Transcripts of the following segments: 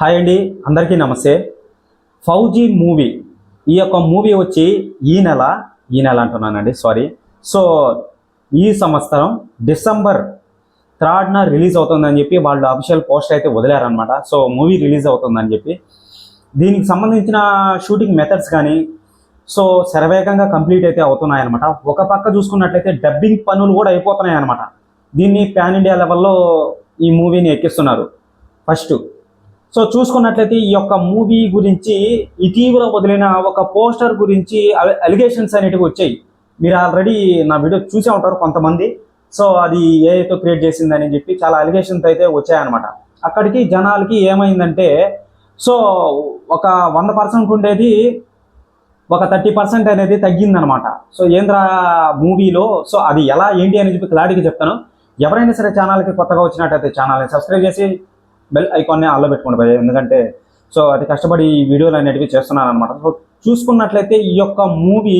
Hi అండి, అందరికీ నమస్తే. ఫౌజీ మూవీ, ఈ యొక్క మూవీ వచ్చి ఈ నెల అంటున్నానండి, సారీ. సో ఈ సంవత్సరం డిసెంబర్ 3న రిలీజ్ అవుతుందని చెప్పి వాళ్ళు అఫీషియల్ పోస్ట్ అయితే వదిలారనమాట. సో మూవీ రిలీజ్ అవుతుందని చెప్పి దీనికి సంబంధించిన షూటింగ్ మెథడ్స్ కానీ సో శరవేగంగా కంప్లీట్ అయితే అవుతున్నాయన్నమాట. ఒక పక్క చూసుకున్నట్లయితే డబ్బింగ్ పనులు కూడా అయిపోతున్నాయి అనమాట. దీన్ని పాన్ ఇండియా లెవెల్లో ఈ మూవీని ఎక్కిస్తున్నారు ఫస్ట్. సో చూసుకున్నట్లయితే ఈ యొక్క మూవీ గురించి ఇటీవల వదిలిన ఒక పోస్టర్ గురించి అలిగేషన్స్ అనేటివి వచ్చాయి. మీరు ఆల్రెడీ నా వీడియో చూసే ఉంటారు కొంతమంది. సో అది ఏఐతో క్రియేట్ చేసిందని చెప్పి చాలా అలిగేషన్స్ అయితే వచ్చాయన్నమాట. అక్కడికి జనాలకి ఏమైందంటే సో ఒక 100% ఉండేది ఒక 30% అనేది తగ్గిందనమాట. సో ఏంద్రా మూవీలో సో అది ఎలా ఏంటి అని చెప్పి క్లారిటీగా చెప్తాను. ఎవరైనా సరే ఛానల్కి కొత్తగా వచ్చినట్టయితే ఛానల్ని సబ్స్క్రైబ్ చేసి బెల్ ఐకాన్ని ఆన్లో పెట్టుకోండి భయ్య. ఎందుకంటే సో అది కష్టపడి ఈ వీడియోలు అనేటివి చేస్తున్నాను అనమాట. సో చూసుకున్నట్లయితే ఈ యొక్క మూవీ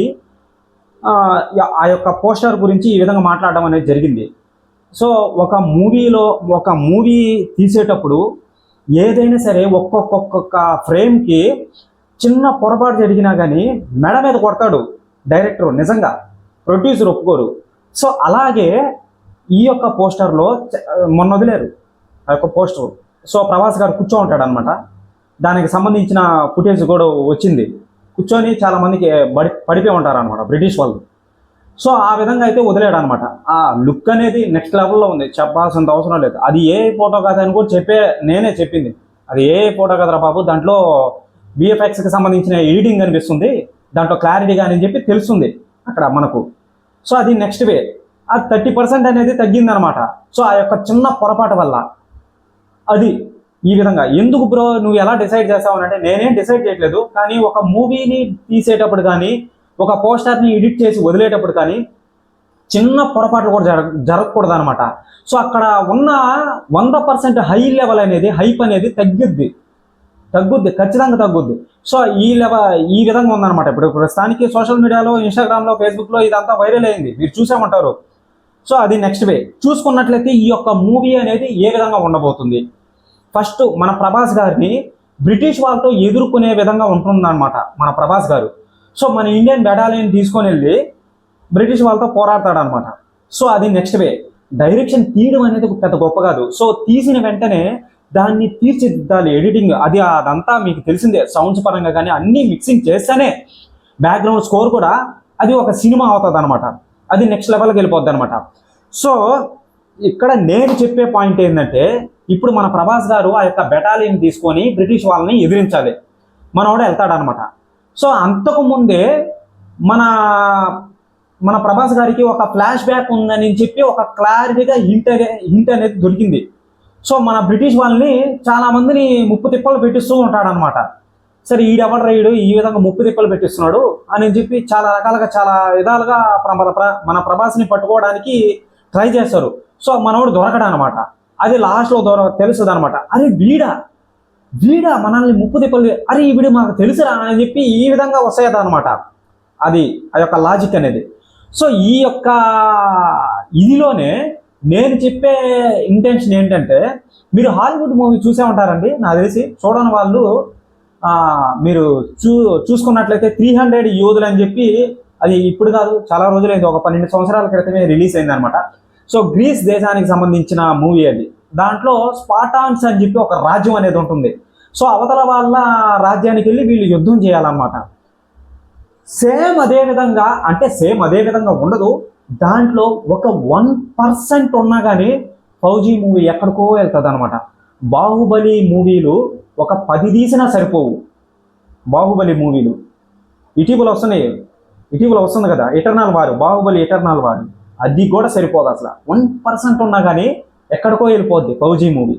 ఆ యొక్క పోస్టర్ గురించి ఈ విధంగా మాట్లాడడం అనేది జరిగింది. సో ఒక మూవీ తీసేటప్పుడు ఏదైనా సరే ఒక్కొక్క ఫ్రేమ్కి చిన్న పొరపాటు జరిగినా కానీ మెడ మీద కొడతాడు డైరెక్టర్, నిజంగా ప్రొడ్యూసర్ ఒప్పుకోరు. సో అలాగే ఈ యొక్క పోస్టర్లో మొన్న వదిలేరు ఆ యొక్క పోస్టర్. సో ప్రభాస్ గారు కూర్చో ఉంటాడు అనమాట. దానికి సంబంధించిన ఫుటేజ్ కూడా వచ్చింది. కూర్చొని చాలామందికి పడిపోయి ఉంటారు అనమాట బ్రిటిష్ వాళ్ళు. సో ఆ విధంగా అయితే వదిలేడు అనమాట. ఆ లుక్ అనేది నెక్స్ట్ లెవెల్లో ఉంది, చెప్పాల్సినంత అవసరం లేదు. అది ఏ ఫోటో కాదు అని కూడా నేనే చెప్పింది. అది ఏ ఫోటో కదరా బాబు, దాంట్లో విఎఫ్ఎక్స్కి సంబంధించిన ఎడిటింగ్ అనిపిస్తుంది, దాంట్లో క్లారిటీగా అని చెప్పి తెలుస్తుంది అక్కడ మనకు. సో అది నెక్స్ట్ వే. ఆ 30% అనేది తగ్గిందనమాట. సో ఆ యొక్క చిన్న పొరపాటు వల్ల అది ఈ విధంగా. ఎందుకు బ్రో నువ్వు ఎలా డిసైడ్ చేస్తావు అంటే నేనేం డిసైడ్ చేయట్లేదు, కానీ ఒక మూవీని తీసేటప్పుడు కానీ ఒక పోస్టర్ని ఎడిట్ చేసి వదిలేటప్పుడు కానీ చిన్న పొరపాట్లు కూడా జరగకూడదు అనమాట. సో అక్కడ ఉన్న 100% హై లెవెల్ అనేది హైప్ అనేది తగ్గుద్ది, ఖచ్చితంగా తగ్గుద్ది. సో ఈ విధంగా ఉందన్నమాట. ఇప్పుడు ప్రస్తుతానికి సోషల్ మీడియాలో, ఇన్స్టాగ్రామ్లో, ఫేస్బుక్లో ఇదంతా వైరల్ అయింది, మీరు చూసామంటారు. సో అది నెక్స్ట్ వే. చూసుకున్నట్లయితే ఈ యొక్క మూవీ అనేది ఏ విధంగా ఉండబోతుంది. ఫస్ట్ మన ప్రభాస్ గారిని బ్రిటిష్ వాళ్ళతో ఎదుర్కొనే విధంగా ఉంటుందన్నమాట మన ప్రభాస్ గారు. సో మన ఇండియన్ బెటాలియన్ తీసుకొని వెళ్ళి బ్రిటిష్ వాళ్ళతో పోరాడతాడనమాట. సో అది నెక్స్ట్ వే. డైరెక్షన్ తీయడం అనేది పెద్ద గొప్ప కాదు. సో తీసిన వెంటనే దాన్ని తీర్చిదిద్దాలి, ఎడిటింగ్ అదంతా మీకు తెలిసిందే. సౌండ్స్ పరంగా కానీ అన్నీ మిక్సింగ్ చేస్తేనే బ్యాక్గ్రౌండ్ స్కోర్ కూడా అది ఒక సినిమా అవుతుంది అనమాట. అది నెక్స్ట్ లెవెల్కి వెళ్ళిపోద్ది అనమాట. సో ఇక్కడ నేను చెప్పే పాయింట్ ఏంటంటే ఇప్పుడు మన ప్రభాస్ గారు ఆ యొక్క బెటాలియన్ తీసుకొని బ్రిటిష్ వాళ్ళని ఎదిరించాలి, మనోడు వెళ్తాడనమాట. సో అంతకు ముందే మన ప్రభాస్ గారికి ఒక ఫ్లాష్ బ్యాక్ ఉందని చెప్పి ఒక క్లారిటీగా హింట్ అనేది దొరికింది. సో మన బ్రిటిష్ వాళ్ళని చాలా మందిని ముప్పు తిప్పలు పెట్టిస్తూ ఉంటాడనమాట. సరే ఈడెవడ రైడు ఈ విధంగా ముప్పు తిప్పలు పెట్టిస్తున్నాడు అని చెప్పి చాలా రకాలుగా చాలా విధాలుగా మన ప్రభాస్ని పట్టుకోవడానికి ట్రై చేస్తారు. సో మనోడు దొరకడు అనమాట. అది లాస్ట్లో తెలుస్తుంది అనమాట. అరే వీడా మనల్ని ముప్పు తిప్పలు, అరే వీడు మనకు తెలుసురా అని చెప్పి ఈ విధంగా వస్తాయి అనమాట. అది ఆ యొక్క లాజిక్ అనేది. సో ఈ యొక్క ఇదిలోనే నేను చెప్పే ఇంటెన్షన్ ఏంటంటే మీరు హాలీవుడ్ మూవీ చూసే ఉంటారండి, నాకు తెలిసి. చూడని వాళ్ళు మీరు చూసుకున్నట్లయితే 300 యోధులు అని చెప్పి, అది ఇప్పుడు కాదు చాలా రోజులైంది, ఒక 12 సంవత్సరాల క్రితమే రిలీజ్ అయింది అనమాట. సో గ్రీస్ దేశానికి సంబంధించిన మూవీ అది. దాంట్లో స్పార్టాన్స్ అని చెప్పి ఒక రాజ్యం అనేది ఉంటుంది. సో అవతల వాళ్ళ రాజ్యానికి వెళ్ళి వీళ్ళు యుద్ధం చేయాలన్నమాట. సేమ్ అదే విధంగా ఉండదు. దాంట్లో ఒక 1% ఉన్నా కానీ ఫౌజీ మూవీ ఎక్కడికో వెళ్తుంది అనమాట. బాహుబలి మూవీలు ఒక 10 తీసినా సరిపోవు. బాహుబలి మూవీలు ఇటీవల వస్తుంది కదా, ఎటర్నల్ వారు, బాహుబలి ఎటర్నల్ వారు, అది కూడా సరిపోదు అసలు. 1% ఉన్నా కానీ ఎక్కడికో వెళ్ళిపోద్ది ఫౌజీ మూవీ.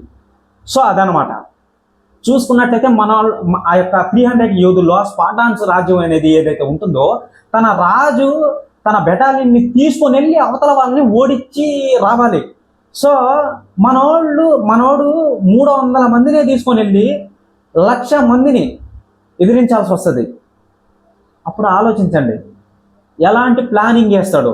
సో అదనమాట. చూసుకున్నట్లయితే ఆ యొక్క 300 యోధుల్లో స్పార్టాన్స్ రాజ్యం అనేది ఏదైతే ఉంటుందో తన రాజు తన బెటాలియన్ని తీసుకొని వెళ్ళి అవతల వాళ్ళని ఓడించి రావాలి. సో మనోడు 300 మందినే తీసుకొని వెళ్ళి 1,00,000 మందిని ఎదిరించాల్సి వస్తుంది. అప్పుడు ఆలోచించండి ఎలాంటి ప్లానింగ్ చేస్తాడు.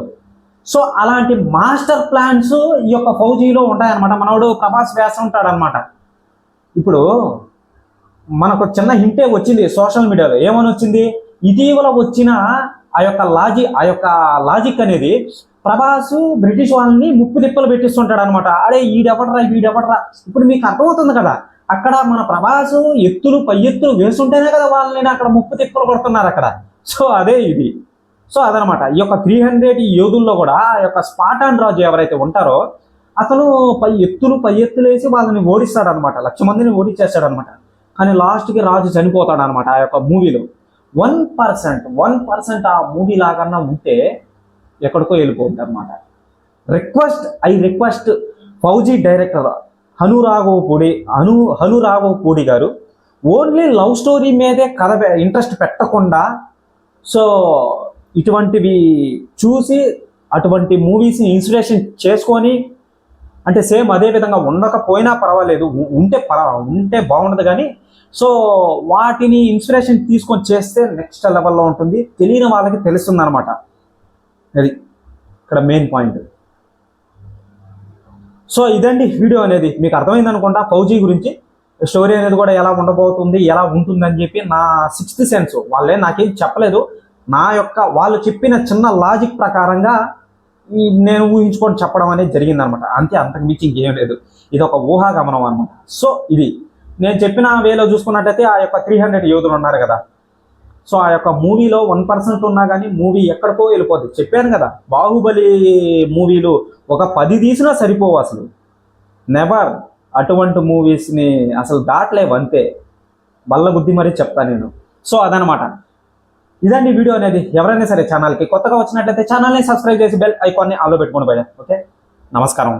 సో అలాంటి మాస్టర్ ప్లాన్స్ ఈ యొక్క ఫౌజీలో ఉంటాయన్నమాట. మనోడు ప్రభాస్ వ్యాసం ఉంటాడనమాట. ఇప్పుడు మనకు చిన్న హింటే వచ్చింది సోషల్ మీడియాలో. ఏమని వచ్చింది? ఇటీవల వచ్చిన ఆ యొక్క లాజిక్ అనేది ప్రభాస్ బ్రిటిష్ వాళ్ళని ముప్పు తిప్పలు పెట్టిస్తుంటాడు అనమాట. అరే వీడెవడరా. ఇప్పుడు మీకు అర్థమవుతుంది కదా, అక్కడ మన ప్రభాస్ పై ఎత్తులు వేస్తుంటేనే కదా వాళ్ళని అక్కడ ముప్పు తిప్పలు కొడుతున్నారు అక్కడ. సో అదే ఇది. సో అదనమాట. ఈ యొక్క 300 యోధుల్లో కూడా ఆ యొక్క స్పాటాన్ రాజు ఎవరైతే ఉంటారో అతను పై ఎత్తులు వేసి వాళ్ళని ఓడిస్తాడనమాట. 1,00,000 మందిని ఓడించేస్తాడనమాట. కానీ లాస్ట్కి రాజు చనిపోతాడు అనమాట ఆ యొక్క మూవీలో. 1% ఆ మూవీ లాగన్నా ఉంటే ఎక్కడికో వెళ్ళిపోద్ది అనమాట. I request fauji director Hanu Raghav Pudi గారు ఓన్లీ లవ్ స్టోరీ మీదే కథ ఇంట్రెస్ట్ పెట్టకుండా, సో ఇటువంటివి చూసి అటువంటి మూవీస్ని ఇన్స్పిరేషన్ చేసుకొని, అంటే సేమ్ అదే విధంగా ఉండకపోయినా పర్వాలేదు, ఉంటే బాగుండదు కానీ, సో వాటిని ఇన్స్పిరేషన్ తీసుకొని చేస్తే నెక్స్ట్ లెవెల్లో ఉంటుంది. తెలియని వాళ్ళకి తెలుస్తుంది అనమాట. అది ఇక్కడ మెయిన్ పాయింట్. సో ఇదండి వీడియో అనేది. మీకు అర్థమైంది అనుకుంటా ఫౌజీ గురించి స్టోరీ అనేది కూడా ఎలా ఉండబోతుంది, ఎలా ఉంటుందని చెప్పి నా 6th సెన్స్. వాళ్ళే నాకేం చెప్పలేదు, వాళ్ళు చెప్పిన చిన్న లాజిక్ ప్రకారంగా నేను ఊహించుకొని చెప్పడం అనేది జరిగిందనమాట. అంతకు మించి ఇంకేం లేదు. ఇది ఒక ఊహాగమనం అనమాట. సో ఇది నేను చెప్పిన వేలో చూసుకున్నట్టయితే ఆ యొక్క 300 యోధులు ఉన్నారు కదా, సో ఆ యొక్క మూవీలో 1% ఉన్నా కానీ మూవీ ఎక్కడికో వెళ్ళిపోద్ది. చెప్పాను కదా, బాహుబలి మూవీలు ఒక 10 తీసినా సరిపోవు అసలు. నెవర్ అటువంటి మూవీస్ని అసలు దాటలేవు, అంతే బల్ల బుద్ధి మరీ చెప్తాను నేను. సో అదనమాట. ఇదండి వీడియో అనేది. ఎవరైనా సరే ఛానల్కి కొత్తగా వచ్చినట్లయితే ఛానల్ని సబ్స్క్రైబ్ చేసి బెల్ ఐకాన్ని ఆన్లో పెట్టుకోండి భయ్యా. ఓకే, నమస్కారం.